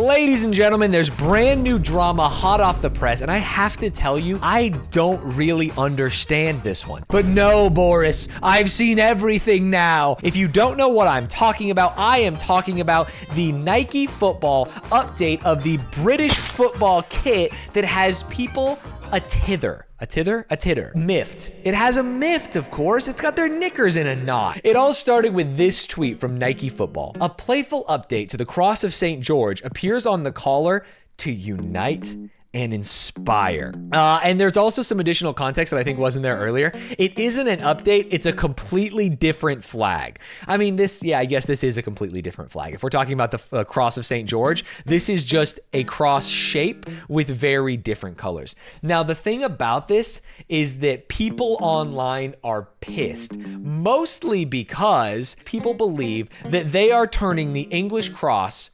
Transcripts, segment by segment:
Ladies and gentlemen, there's brand new drama hot off the press, and I have to tell you, I don't really understand this one. But no, Boris, I've seen everything now. If you don't know what I'm talking about, I am talking about the Nike football update of the British football kit that has people miffed. It has a miffed, of course. It's got their knickers in a knot. It all started with this tweet from Nike Football. A playful update to the Cross of St. George appears on the collar to unite and inspire. And there's also some additional context that I think wasn't there earlier. It isn't an update, it's a completely different flag. I mean, I guess this is a completely different flag. If we're talking about the Cross of St. George, this is just a cross shape with very different colors. Now, the thing about this is that people online are pissed, mostly because people believe that they are turning the English cross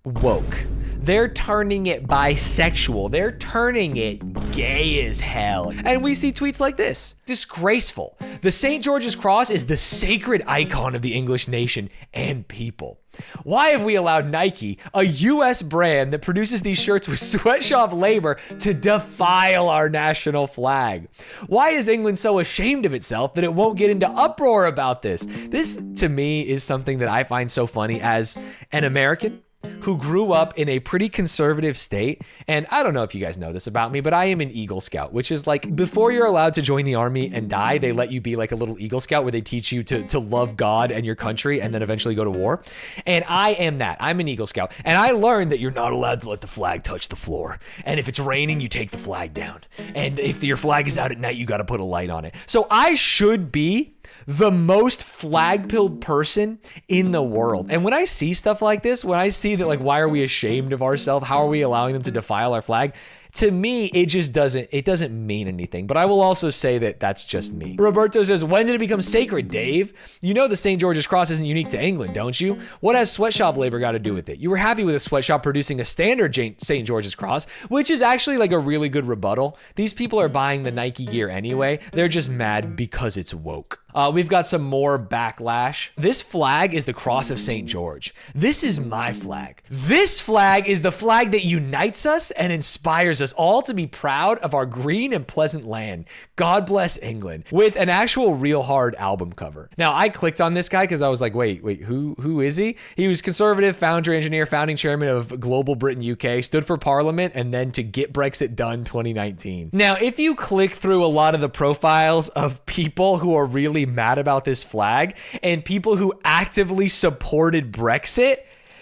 woke. They're turning it bisexual. They're turning it gay as hell. And we see tweets like this. Disgraceful. The St. George's Cross is the sacred icon of the English nation and people. Why have we allowed Nike, a US brand that produces these shirts with sweatshop labor, to defile our national flag? Why is England so ashamed of itself that it won't get into uproar about this? This, to me, is something that I find so funny as an American who grew up in a pretty conservative state. And I don't know if you guys know this about me, but I am an Eagle Scout, which is like, before you're allowed to join the army and die, they let you be like a little Eagle Scout where they teach you to love God and your country and then eventually go to war. And I am that. I'm an Eagle Scout. And I learned that you're not allowed to let the flag touch the floor. And if it's raining, you take the flag down. And if your flag is out at night, you got to put a light on it. So I should be the most flag-pilled person in the world. And when I see stuff like this, when I see that, like, why are we ashamed of ourselves? How are we allowing them to defile our flag? To me, it just doesn't mean anything. But I will also say that that's just me. Roberto says, when did it become sacred, Dave? You know the St. George's Cross isn't unique to England, don't you? What has sweatshop labor got to do with it? You were happy with a sweatshop producing a standard St. George's Cross, which is actually like a really good rebuttal. These people are buying the Nike gear anyway. They're just mad because it's woke. We've got some more backlash. This flag is the Cross of St. George. This is my flag. This flag is the flag that unites us and inspires us all to be proud of our green and pleasant land. God bless England. With an actual Real Hard album cover. Now, I clicked on this guy because I was like, wait, who is he? He was conservative, founder, engineer, founding chairman of Global Britain UK, stood for Parliament, and then to Get Brexit Done 2019. Now, if you click through a lot of the profiles of people who are really mad about this flag and people who actively supported Brexit,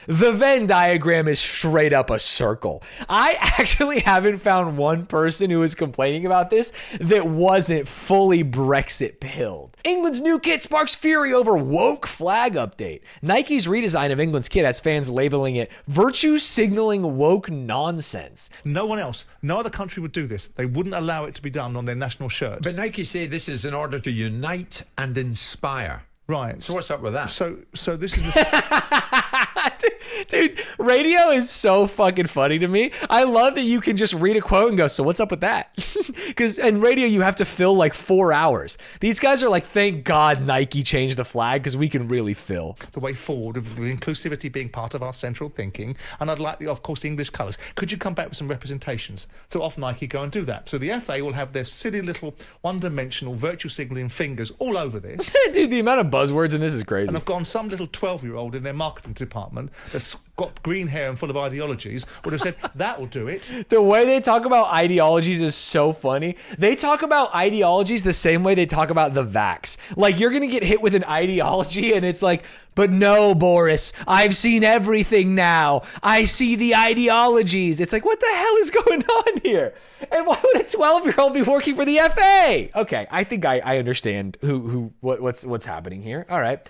the Venn diagram is straight up a circle. I actually haven't found one person who is complaining about this that wasn't fully Brexit pilled. England's new kit sparks fury over woke flag update. Nike's redesign of England's kit has fans labeling it virtue signaling woke nonsense. No one else, no other country would do this. They wouldn't allow it to be done on their national shirts. But Nike say this is in order to unite and inspire. Right. So what's up with that? So this is the... Dude, radio is so fucking funny to me. I love that you can just read a quote and go, so what's up with that? Because in radio, you have to fill like 4 hours. These guys are like, thank God Nike changed the flag because we can really fill. The way forward of inclusivity being part of our central thinking. And I'd like, of course, the English colours. Could you come back with some representations? So off Nike go and do that. So the FA will have their silly little one-dimensional virtue signalling fingers all over this. Dude, the amount of buzzwords in this is crazy. And I've gone some little 12-year-old in their marketing department that's got green hair and full of ideologies would have said, that'll do it. The way they talk about ideologies is so funny. They talk about ideologies the same way they talk about the vax. Like, you're going to get hit with an ideology and it's like, but no, Boris, I've seen everything now. I see the ideologies. It's like, what the hell is going on here? And why would a 12-year-old be working for the FA? Okay, I think I understand what's happening here. All right.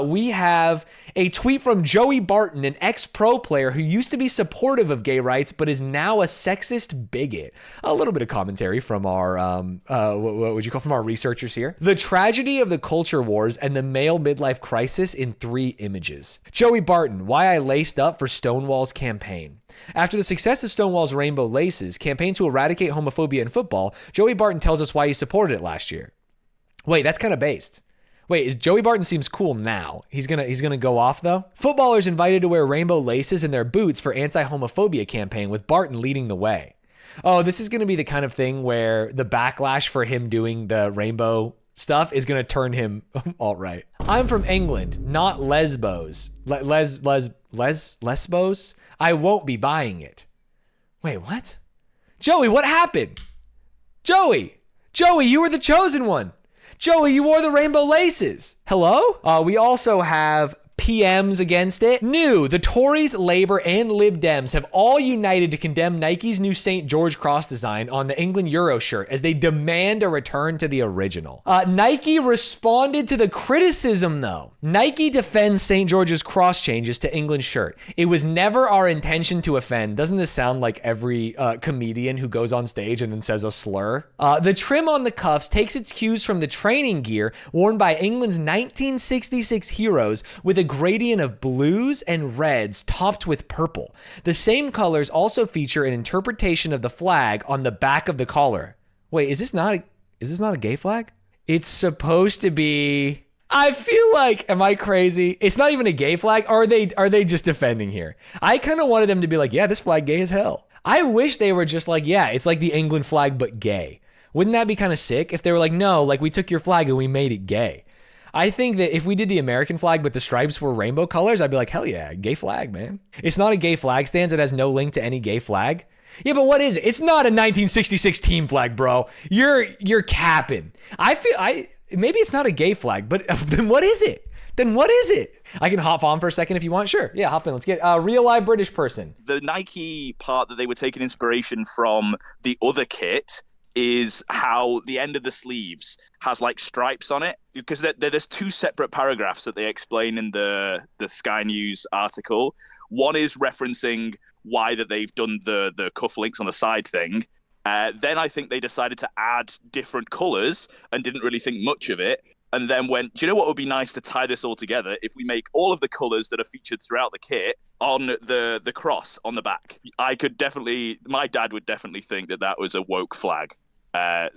We have a tweet from Joey Barton, an ex-pro player who used to be supportive of gay rights, but is now a sexist bigot. A little bit of commentary from our, from our researchers here. The tragedy of the culture wars and the male midlife crisis in 3 images. Joey Barton, why I laced up for Stonewall's campaign. After the success of Stonewall's Rainbow Laces campaign to eradicate homophobia in football, Joey Barton tells us why he supported it last year. Wait, that's kind of based. Wait, Joey Barton seems cool now. He's gonna go off though. Footballers invited to wear rainbow laces in their boots for anti-homophobia campaign, with Barton leading the way. Oh, this is gonna be the kind of thing where the backlash for him doing the rainbow stuff is gonna turn him alt-right. I'm from England, not Lesbos. Lesbos? I won't be buying it. Wait, what? Joey, what happened? Joey, you were the chosen one. Joey, you wore the rainbow laces. Hello? We also have PMs against it. New, the Tories, Labour, and Lib Dems have all united to condemn Nike's new St. George cross design on the England Euro shirt as they demand a return to the original. Nike responded to the criticism, though. Nike defends St. George's cross changes to England's shirt. It was never our intention to offend. Doesn't this sound like every comedian who goes on stage and then says a slur? The trim on the cuffs takes its cues from the training gear worn by England's 1966 heroes, with a gradient of blues and reds topped with purple. The same colors also feature an interpretation of the flag on the back of the collar. Wait, is this not a gay flag? It's supposed to be. I feel like, am I crazy? It's not even a gay flag. Are they just defending here? I kind of wanted them to be like, yeah, this flag gay as hell. I wish they were just like, yeah, it's like the England flag but gay. Wouldn't that be kind of sick if they were like, no, like we took your flag and we made it gay? I think that if we did the American flag but the stripes were rainbow colors, I'd be like, hell yeah, gay flag, man. It's not a gay flag, Stanz. It has no link to any gay flag. Yeah, but what is it? It's not a 1966 team flag, bro. You're capping. Maybe it's not a gay flag, but then what is it? I can hop on for a second if you want. Sure. Yeah, hop in. Let's get a real live British person. The Nike part that they were taking inspiration from the other kit is how the end of the sleeves has like stripes on it, because there's two separate paragraphs that they explain in the Sky News article. One is referencing why that they've done the cufflinks on the side thing. Then I think they decided to add different colors and didn't really think much of it. And then went, do you know what would be nice to tie this all together if we make all of the colors that are featured throughout the kit on the cross on the back? My dad would definitely think that was a woke flag.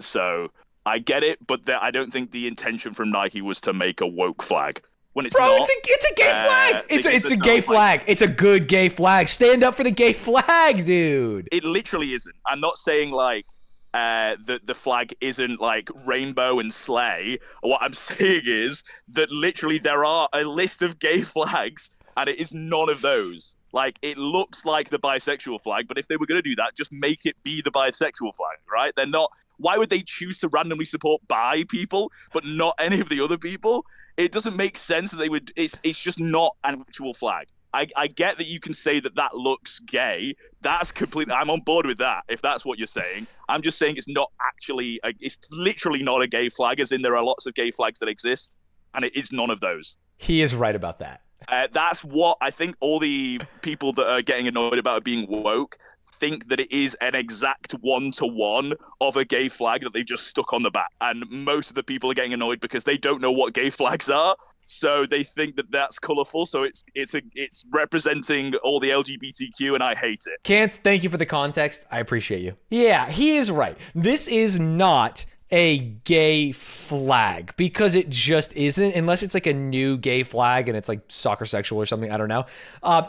So I get it, but I don't think the intention from Nike was to make a woke flag. When it's Bro, not, it's a gay flag. It's a gay flag. It's a good gay flag. Stand up for the gay flag, dude. It literally isn't. I'm not saying like the flag isn't like rainbow and slay. What I'm saying is that literally there are a list of gay flags, and it is none of those. Like, it looks like the bisexual flag, but if they were going to do that, just make it be the bisexual flag, right? They're not. Why would they choose to randomly support bi people, but not any of the other people? It doesn't make sense that they would. It's just not an actual flag. I get that you can say that looks gay. That's completely. I'm on board with that. If that's what you're saying, I'm just saying it's not actually. It's literally not a gay flag. As in, there are lots of gay flags that exist, and it is none of those. He is right about that. That's what I think all the people that are getting annoyed about it being woke think, that it is an exact one-to-one of a gay flag that they just stuck on the back. And most of the people are getting annoyed because they don't know what gay flags are. So they think that that's colorful. So it's representing all the LGBTQ, and I hate it. Kance, thank you for the context. I appreciate you. Yeah, he is right. This is not a gay flag, because it just isn't, unless it's like a new gay flag and it's like soccer sexual or something. I don't know.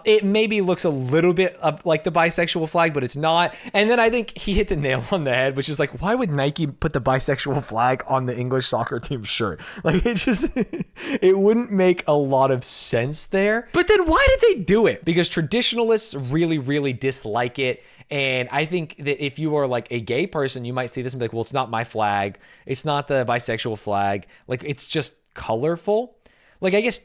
It maybe looks a little bit like the bisexual flag, but it's not. And then I think he hit the nail on the head, which is like, why would Nike put the bisexual flag on the English soccer team shirt? Like, it just, it wouldn't make a lot of sense there. But then why did they do it? Because traditionalists really, really dislike it. And I think that if you are like a gay person, you might see this and be like, well, it's not my flag. It's not the bisexual flag. Like, it's just colorful. Like, I guess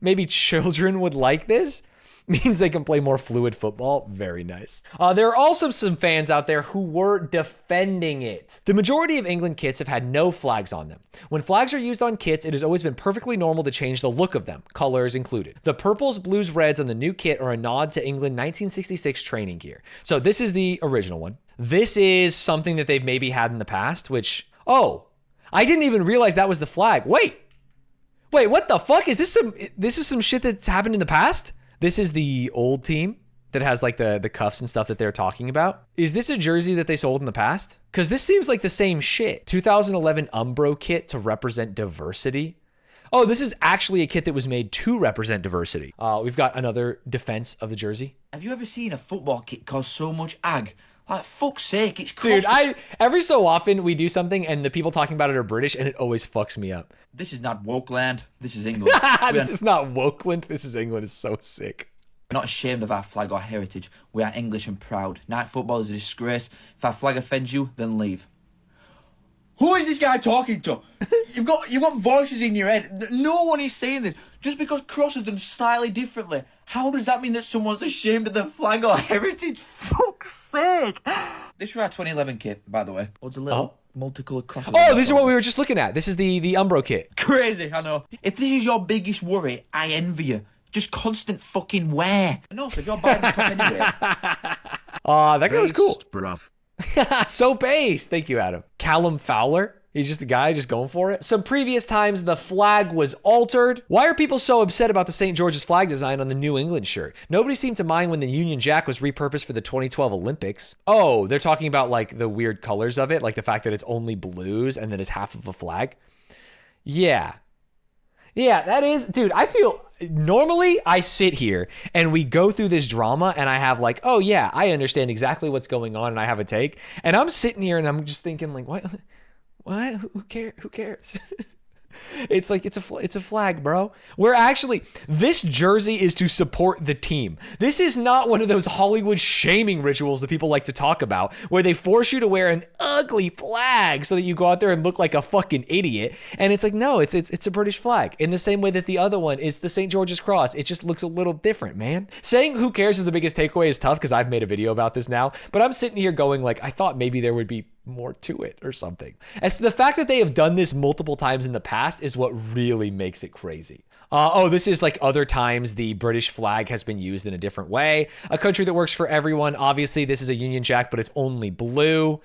maybe children would like this. Means they can play more fluid football. Very nice. There are also some fans out there who were defending it. The majority of England kits have had no flags on them. When flags are used on kits, it has always been perfectly normal to change the look of them, colors included. The purples, blues, reds on the new kit are a nod to England 1966 training gear. So this is the original one. This is something that they've maybe had in the past, which, I didn't even realize that was the flag. Wait, what the fuck? This is some shit that's happened in the past? This is the old team. that has like the cuffs and stuff that they're talking about. Is this a jersey that they sold in the past? Because this seems like the same shit. 2011 Umbro kit to represent diversity. Oh, this is actually a kit that was made to represent diversity. We've got another defense of the jersey. Have you ever seen a football kit cause so much ag? Like, fuck's sake, it's Dude, every so often we do something and the people talking about it are British and it always fucks me up. This is not woke land. This is England. This is not Wokeland. This is England. It's so sick. We're not ashamed of our flag or heritage. We are English and proud. Night football is a disgrace. If our flag offends you, then leave. Who is this guy talking to? You've got voices in your head. No one is saying this. Just because Cross has done slightly differently, how does that mean that someone's ashamed of their flag or heritage? Fuck's sake. This was our 2011 kit, by the way. It's a little multicolored cross. Oh, this is what we were just looking at. This is the Umbro kit. Crazy, I know. If this is your biggest worry, I envy you. Just constant fucking wear. No, so you're buying the top anyway. That guy was cool. Bruv. So based. Thank you, Adam. Callum Fowler. He's just a guy just going for it. Some previous times the flag was altered. Why are people so upset about the St. George's flag design on the New England shirt? Nobody seemed to mind when the Union Jack was repurposed for the 2012 Olympics. Oh, they're talking about like the weird colors of it, like the fact that it's only blues and that it's half of a flag. Yeah. Yeah, that is, dude, I feel, normally I sit here and we go through this drama and I have like, oh yeah, I understand exactly what's going on and I have a take. And I'm sitting here and I'm just thinking like, what? Who cares? It's like, it's a flag, bro. We're actually, this jersey is to support the team. This is not one of those Hollywood shaming rituals that people like to talk about where they force you to wear an ugly flag so that you go out there and look like a fucking idiot. And it's like, no, it's a British flag in the same way that the other one is the St. George's Cross. It just looks a little different, man. Saying who cares is the biggest takeaway is tough because I've made a video about this now, but I'm sitting here going like, I thought maybe there would be more to it or something. As to the fact that they have done this multiple times in the past is what really makes it crazy. This is like other times the British flag has been used in a different way. A country that works for everyone. Obviously, this is a Union Jack, but it's only blue.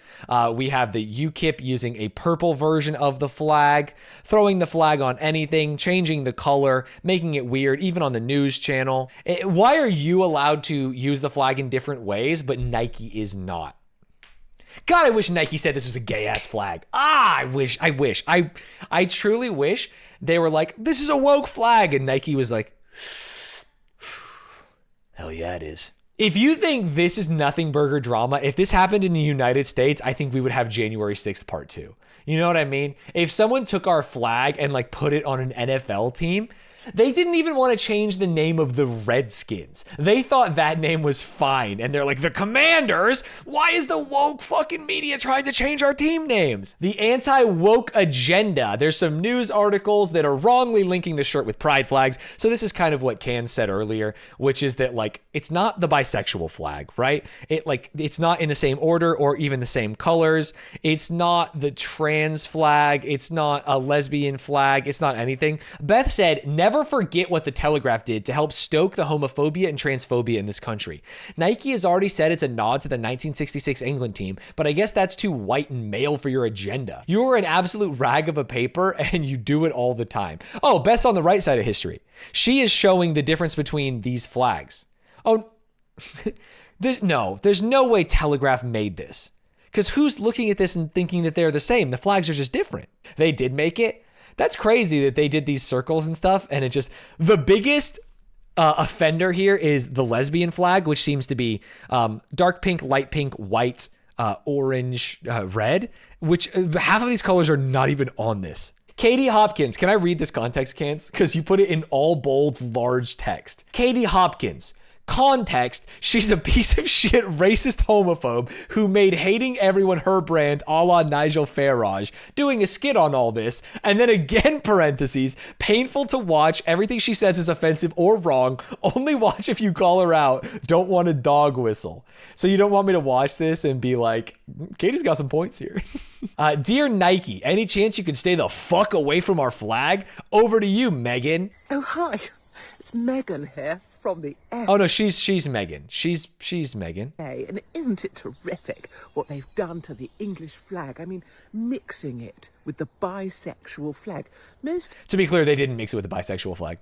We have the UKIP using a purple version of the flag, throwing the flag on anything, changing the color, making it weird, even on the news channel. Why are you allowed to use the flag in different ways, but Nike is not? God, I wish Nike said this was a gay-ass flag. I wish. I truly wish they were like, this is a woke flag. And Nike was like, hell yeah, it is. If you think this is nothing burger drama, if this happened in the United States, I think we would have January 6th part 2. You know what I mean? If someone took our flag and like put it on an NFL team, they didn't even want to change the name of the Redskins. They thought that name was fine. And they're like, the Commanders? Why is the woke fucking media trying to change our team names? The anti-woke agenda. There's some news articles that are wrongly linking the shirt with pride flags. So this is kind of what Can said earlier, which is that like, it's not the bisexual flag, right? It's not in the same order or even the same colors. It's not the trans flag. It's not a lesbian flag. It's not anything. Beth said, never forget what the Telegraph did to help stoke the homophobia and transphobia in this country. Nike has already said it's a nod to the 1966 England team, but I guess that's too white and male for your agenda. You are an absolute rag of a paper and you do it all the time. Oh, Beth's on the right side of history. She is showing the difference between these flags. Oh, there's no way Telegraph made this. Because who's looking at this and thinking that they're the same? The flags are just different. They did make it. That's crazy that they did these circles and stuff. And it just, the biggest offender here is the lesbian flag, which seems to be dark pink, light pink, white, orange, red, which half of these colors are not even on this. Katie Hopkins, can I read this context, Cans? Because you put it in all bold, large text. Katie Hopkins. Context, she's a piece of shit racist homophobe who made hating everyone her brand a la Nigel Farage, doing a skit on all this, and then again, parentheses, painful to watch, everything she says is offensive or wrong, only watch if you call her out, don't want a dog whistle. So you don't want me to watch this and be like, Katie's got some points here. Dear Nike, any chance you could stay the fuck away from our flag? Over to you, Megan. Oh, hi. It's Megan here from the FA. Oh, no, she's Megan. She's Megan. And isn't it terrific what they've done to the English flag? I mean, mixing it with the bisexual flag. To be clear, they didn't mix it with the bisexual flag.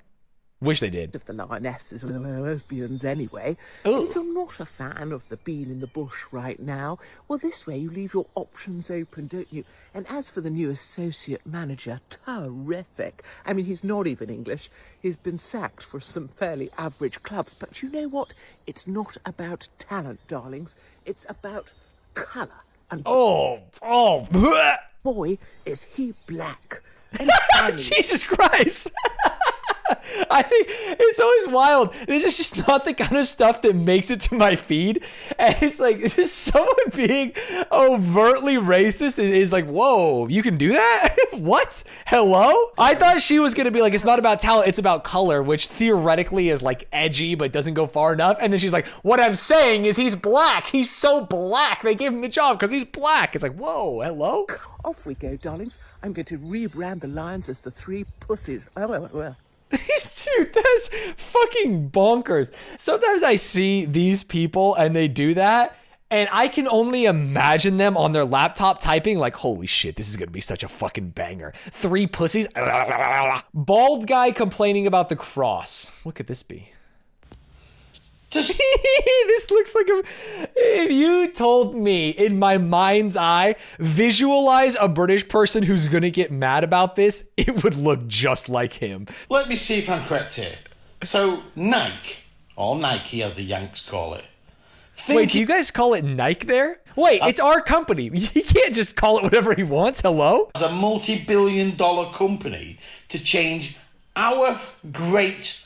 Wish they did. Of the lionesses and the lesbians anyway. Ooh. If you're not a fan of the bean in the bush right now, well, this way you leave your options open, don't you? And as for the new associate manager, terrific. I mean, he's not even English. He's been sacked for some fairly average clubs. But you know what? It's not about talent, darlings. It's about colour. And bleh. boy, is he black. And funny. Jesus Christ. I think it's always wild. This is just not the kind of stuff that makes it to my feed. And it's like, just someone being overtly racist is like, whoa, you can do that? What? Hello? I thought she was going to be like, it's not about talent, it's about color, which theoretically is like edgy, but doesn't go far enough. And then she's like, what I'm saying is he's black. He's so black. They gave him the job because he's black. It's like, whoa, hello? Off we go, darlings. I'm going to rebrand the Lions as the Three Pussies. Oh. Dude, that's fucking bonkers. Sometimes I see these people and they do that, and I can only imagine them on their laptop typing like, holy shit, this is going to be such a fucking banger. Three pussies. Bald guy complaining about the cross. What could this be? This looks like if you told me in my mind's eye, visualize a British person who's gonna get mad about this, it would look just like him. Let me see if I'm correct here. So Nike, or Nike as the Yanks call it. Wait, do you guys call it Nike there? Wait, it's our company. He can't just call it whatever he wants. Hello? As a multi-billion-dollar company to change our great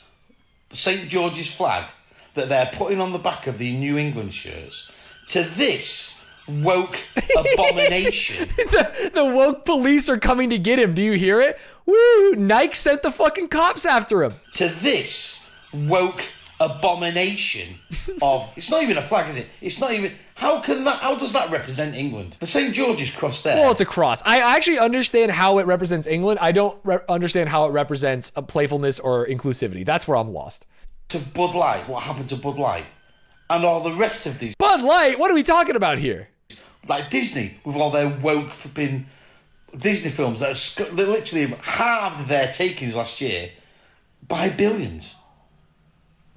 St. George's flag that they're putting on the back of the New England shirts to this woke abomination. The woke police are coming to get him. Do you hear it? Woo! Nike sent the fucking cops after him. To this woke abomination of... It's not even a flag, is it? It's not even... How does that represent England? The St. George's cross there. Well, it's a cross. I actually understand how it represents England. I don't understand how it represents a playfulness or inclusivity. That's where I'm lost. To Bud Light, what happened to Bud Light? And all the rest of these... Bud Light? What are we talking about here? Like Disney, with all their woke flipping Disney films that literally have halved their takings last year by billions.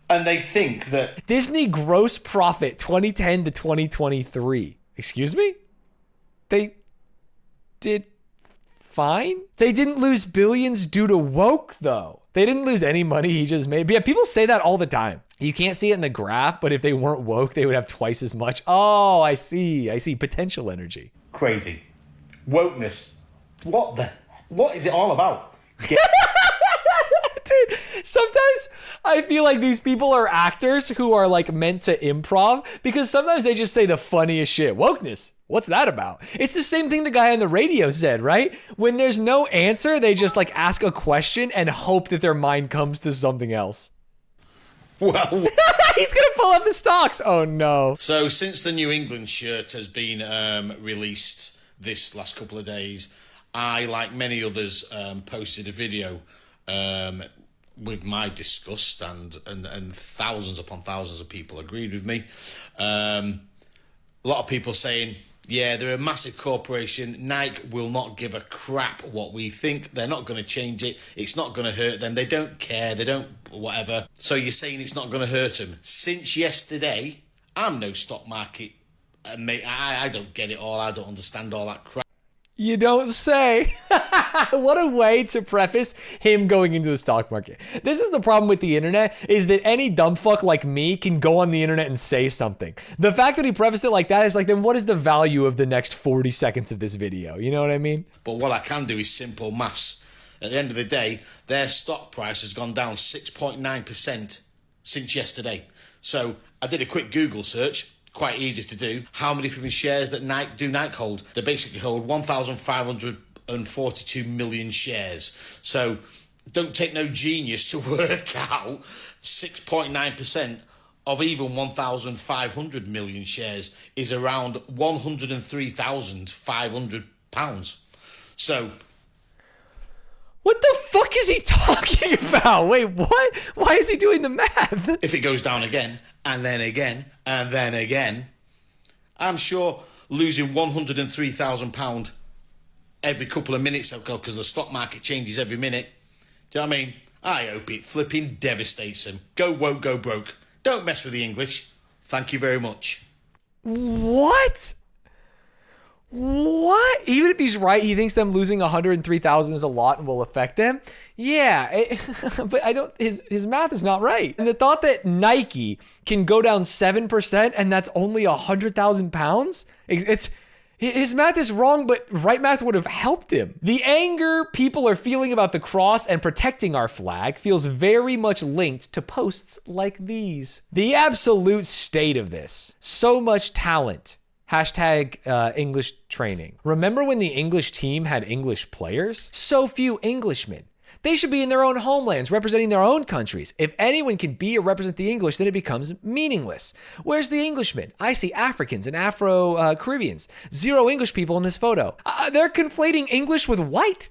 And they think that... Disney gross profit 2010 to 2023. Excuse me? They did fine? They didn't lose billions due to woke, though. They didn't lose any money he just made. But yeah, people say that all the time. You can't see it in the graph, but if they weren't woke, they would have twice as much. Oh, I see. Potential energy. Crazy. Wokeness. What is it all about? Dude, sometimes I feel like these people are actors who are like meant to improv, because sometimes they just say the funniest shit. Wokeness. What's that about? It's the same thing the guy on the radio said, right? When there's no answer, they just like ask a question and hope that their mind comes to something else. Well, he's gonna pull up the stocks. Oh no. So since the New England shirt has been released this last couple of days, I, like many others, posted a video with my disgust, and thousands upon thousands of people agreed with me. A lot of people saying, yeah, they're a massive corporation. Nike will not give a crap what we think. They're not going to change it. It's not going to hurt them. They don't care. They don't whatever. So you're saying it's not going to hurt them. Since yesterday, I'm no stock market. Mate, I don't get it all. I don't understand all that crap. You don't say. What a way to preface him going into the stock market. This is the problem with the internet, is that any dumb fuck like me can go on the internet and say something. The fact that he prefaced it like that is like, then what is the value of the next 40 seconds of this video? You know what I mean? But what I can do is simple maths. At the end of the day, their stock price has gone down 6.9% since yesterday. So I did a quick Google search. Quite easy to do. How many from shares that Nike hold? They basically hold 1,542 million shares. So don't take no genius to work out 6.9% of even 1,500 million shares is around £103,500. So what the fuck is he talking about? Wait, what? Why is he doing the math? If it goes down again, and then again, and then again, I'm sure losing £103,000 every couple of minutes, because the stock market changes every minute. Do you know what I mean? I hope it flipping devastates them. Go woke, go broke. Don't mess with the English. Thank you very much. What? What? Even if he's right, he thinks them losing 103,000 is a lot and will affect them. Yeah, but I don't. His math is not right. And the thought that Nike can go down 7% and that's only 100,000 pounds. It's his math is wrong, but right math would have helped him. The anger people are feeling about the cross and protecting our flag feels very much linked to posts like these. The absolute state of this. So much talent. Hashtag English training. Remember when the English team had English players? So few Englishmen. They should be in their own homelands, representing their own countries. If anyone can be or represent the English, then it becomes meaningless. Where's the Englishmen? I see Africans and Afro-Caribbeans. Zero English people in this photo. They're conflating English with white.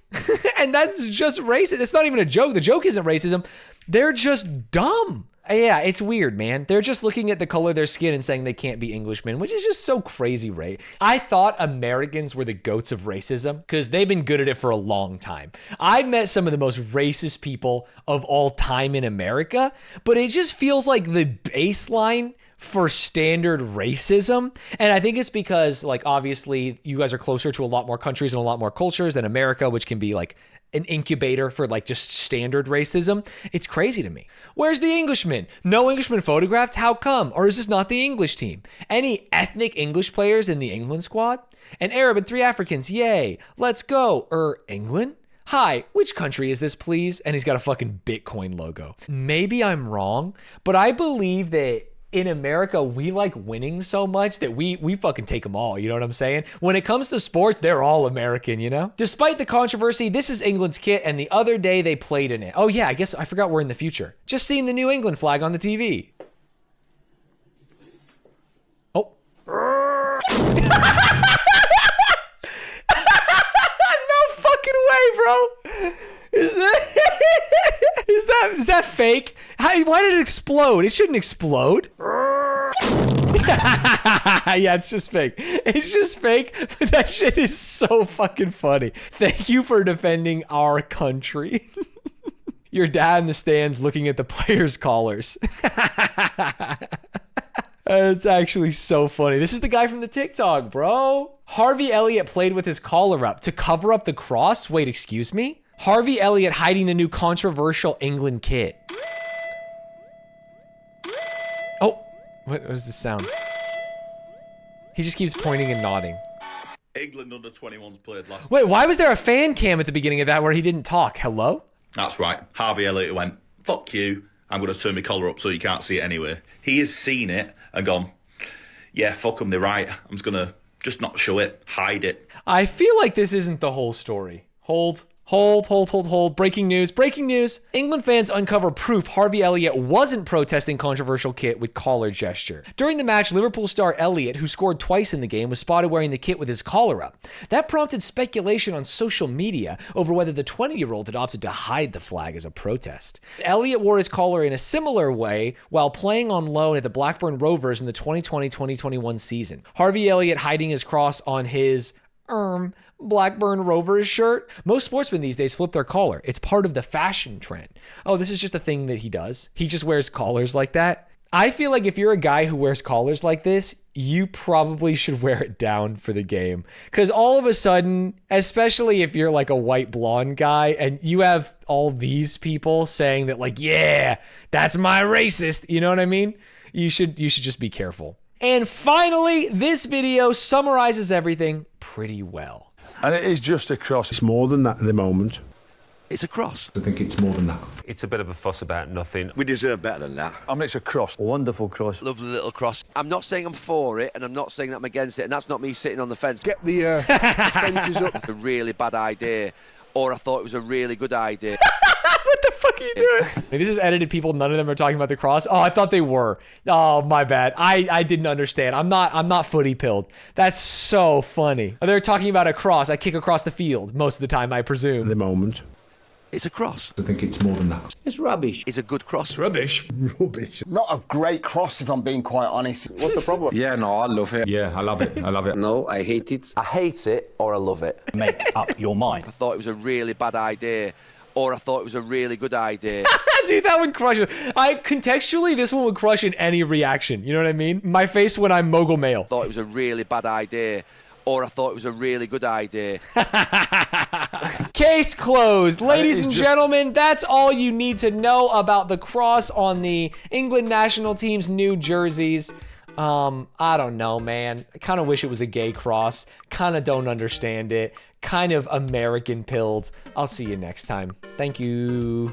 And that's just racist. It's not even a joke. The joke isn't racism. They're just dumb. Yeah, it's weird, man. They're just looking at the color of their skin and saying they can't be Englishmen, which is just so crazy, right? I thought Americans were the goats of racism because they've been good at it for a long time. I've met some of the most racist people of all time in America, but it just feels like the baseline for standard racism. And I think it's because, like, obviously you guys are closer to a lot more countries and a lot more cultures than America, which can be like an incubator for like just standard racism. It's crazy to me. Where's the Englishman? No Englishman photographed? How come? Or is this not the English team? Any ethnic English players in the England squad? An Arab and 3 Africans. Yay. Let's go. England? Hi, which country is this, please? And he's got a fucking Bitcoin logo. Maybe I'm wrong, but I believe that in America, we like winning so much that we fucking take them all. You know what I'm saying? When it comes to sports, they're all American, you know? Despite the controversy, this is England's kit, and the other day they played in it. Oh yeah, I guess I forgot we're in the future. Just seeing the New England flag on the TV. Oh. No fucking way, bro. Is that fake? Why did it explode? It shouldn't explode. Yeah, it's just fake. It's just fake, but that shit is so fucking funny. Thank you for defending our country. Your dad in the stands looking at the players' collars. It's actually so funny. This is the guy from the TikTok, bro. Harvey Elliott played with his collar up to cover up the cross. Wait, excuse me? Harvey Elliott hiding the new controversial England kit. Oh, what was the sound? He just keeps pointing and nodding. England under 21s played last Wait, why was there a fan cam at the beginning of that where he didn't talk? Hello? That's right. Harvey Elliott went, fuck you, I'm going to turn my collar up so you can't see it anyway. He has seen it and gone, yeah, fuck them, they're right. I'm just going to not show it, hide it. I feel like this isn't the whole story. Hold. Breaking news. England fans uncover proof Harvey Elliott wasn't protesting controversial kit with collar gesture. During the match, Liverpool star Elliott, who scored twice in the game, was spotted wearing the kit with his collar up. That prompted speculation on social media over whether the 20-year-old had opted to hide the flag as a protest. Elliott wore his collar in a similar way while playing on loan at the Blackburn Rovers in the 2020-2021 season. Harvey Elliott hiding his cross on his Blackburn Rovers shirt. Most sportsmen these days flip their collar. It's part of the fashion trend. Oh, this is just a thing that he does. He just wears collars like that. I feel like if you're a guy who wears collars like this, you probably should wear it down for the game. Because all of a sudden, especially if you're like a white blonde guy and you have all these people saying that like, yeah, that's my racist. You know what I mean? You should just be careful. And finally, this video summarizes everything pretty well. And it is just a cross. It's more than that at the moment. It's a cross. I think it's more than that. It's a bit of a fuss about nothing. We deserve better than that. I mean, it's a cross. A wonderful cross. Lovely little cross. I'm not saying I'm for it, and I'm not saying that I'm against it, and that's not me sitting on the fence. Get the fences up. It's a really bad idea, or I thought it was a really good idea. What the fuck are you doing? This is edited people. None of them are talking about the cross. Oh, I thought they were. Oh, my bad. I didn't understand. I'm not footy pilled. That's so funny. They're talking about a cross. I kick across the field most of the time, I presume. At the moment. It's a cross. I think it's more than that. It's rubbish. It's a good cross. It's rubbish. Rubbish. Not a great cross, if I'm being quite honest. What's the problem? Yeah, no, I love it. Yeah, I love it. I love it. No, I hate it. I hate it or I love it. Make up your mind. I thought it was a really bad idea, or I thought it was a really good idea. Dude, that would crush it. Contextually, this one would crush in any reaction. You know what I mean? My face when I'm mogul male. Thought it was a really bad idea, or I thought it was a really good idea. Case closed. Ladies and gentlemen, that's all you need to know about the cross on the England national team's new jerseys. I don't know, man. I kind of wish it was a gay cross. Kind of don't understand it. Kind of American pilled. I'll see you next time. Thank you.